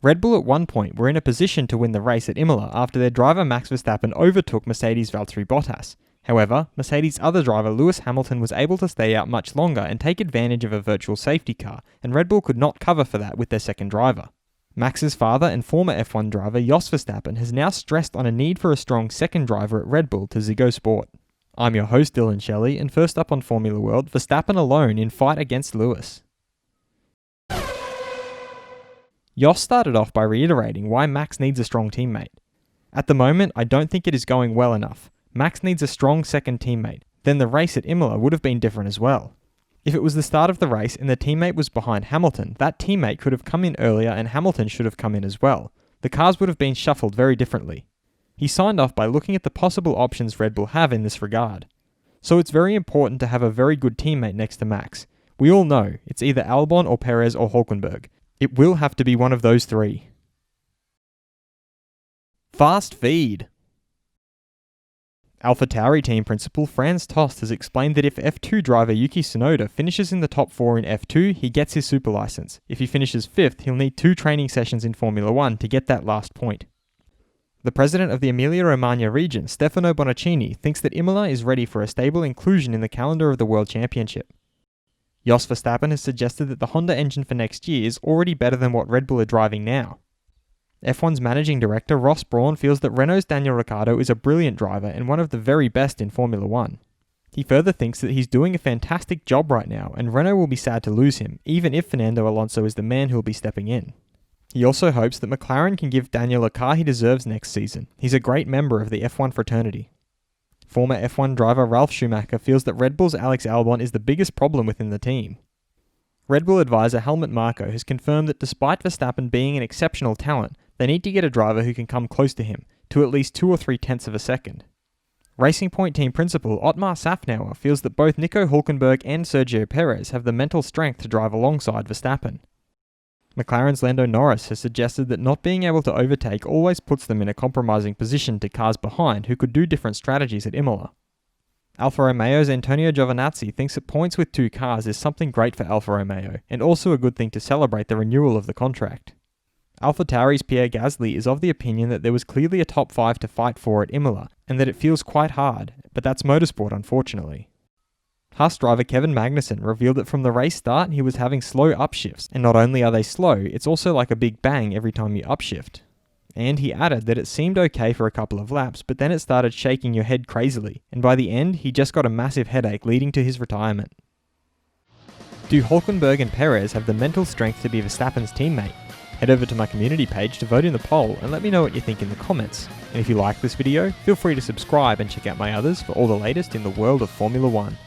Red Bull at one point were in a position to win the race at Imola after their driver Max Verstappen overtook Mercedes Valtteri Bottas. However, Mercedes' other driver Lewis Hamilton was able to stay out much longer and take advantage of a virtual safety car, and Red Bull could not cover for that with their second driver. Max's father and former F1 driver Jos Verstappen has now stressed on a need for a strong second driver at Red Bull to Ziggo Sport. I'm your host Dillon Shelley, and first up on Formula World, Verstappen alone in fight against Lewis. Jos started off by reiterating why Max needs a strong teammate. At the moment, I don't think it is going well enough. Max needs a strong second teammate. Then the race at Imola would have been different as well. If it was the start of the race and the teammate was behind Hamilton, that teammate could have come in earlier and Hamilton should have come in as well. The cars would have been shuffled very differently. He signed off by looking at the possible options Red Bull have in this regard. So it's very important to have a very good teammate next to Max. We all know it's either Albon or Perez or Hülkenberg. It will have to be one of those three. Fast feed. AlphaTauri team principal Franz Tost has explained that if F2 driver Yuki Tsunoda finishes in the top 4 in F2, he gets his super license. If he finishes 5th, he'll need 2 training sessions in Formula 1 to get that last point. The president of the Emilia-Romagna region, Stefano Bonaccini, thinks that Imola is ready for a stable inclusion in the calendar of the World Championship. Jos Verstappen has suggested that the Honda engine for next year is already better than what Red Bull are driving now. F1's managing director Ross Brawn feels that Renault's Daniel Ricciardo is a brilliant driver and one of the very best in Formula 1. He further thinks that he's doing a fantastic job right now and Renault will be sad to lose him, even if Fernando Alonso is the man who will be stepping in. He also hopes that McLaren can give Daniel a car he deserves next season. He's a great member of the F1 fraternity. Former F1 driver Ralf Schumacher feels that Red Bull's Alex Albon is the biggest problem within the team. Red Bull advisor Helmut Marko has confirmed that despite Verstappen being an exceptional talent, they need to get a driver who can come close to him, to at least 2 or 3 tenths of a second. Racing Point team principal Otmar Safnauer feels that both Nico Hülkenberg and Sergio Perez have the mental strength to drive alongside Verstappen. McLaren's Lando Norris has suggested that not being able to overtake always puts them in a compromising position to cars behind who could do different strategies at Imola. Alfa Romeo's Antonio Giovinazzi thinks that points with 2 cars is something great for Alfa Romeo, and also a good thing to celebrate the renewal of the contract. AlphaTauri's Pierre Gasly is of the opinion that there was clearly a top 5 to fight for at Imola, and that it feels quite hard, but that's motorsport unfortunately. Haas driver Kevin Magnussen revealed that from the race start he was having slow upshifts, and not only are they slow, it's also like a big bang every time you upshift. And he added that it seemed okay for a couple of laps, but then it started shaking your head crazily, and by the end he just got a massive headache leading to his retirement. Do Hülkenberg and Perez have the mental strength to be Verstappen's teammate? Head over to my community page to vote in the poll and let me know what you think in the comments. And if you like this video, feel free to subscribe and check out my others for all the latest in the world of Formula 1.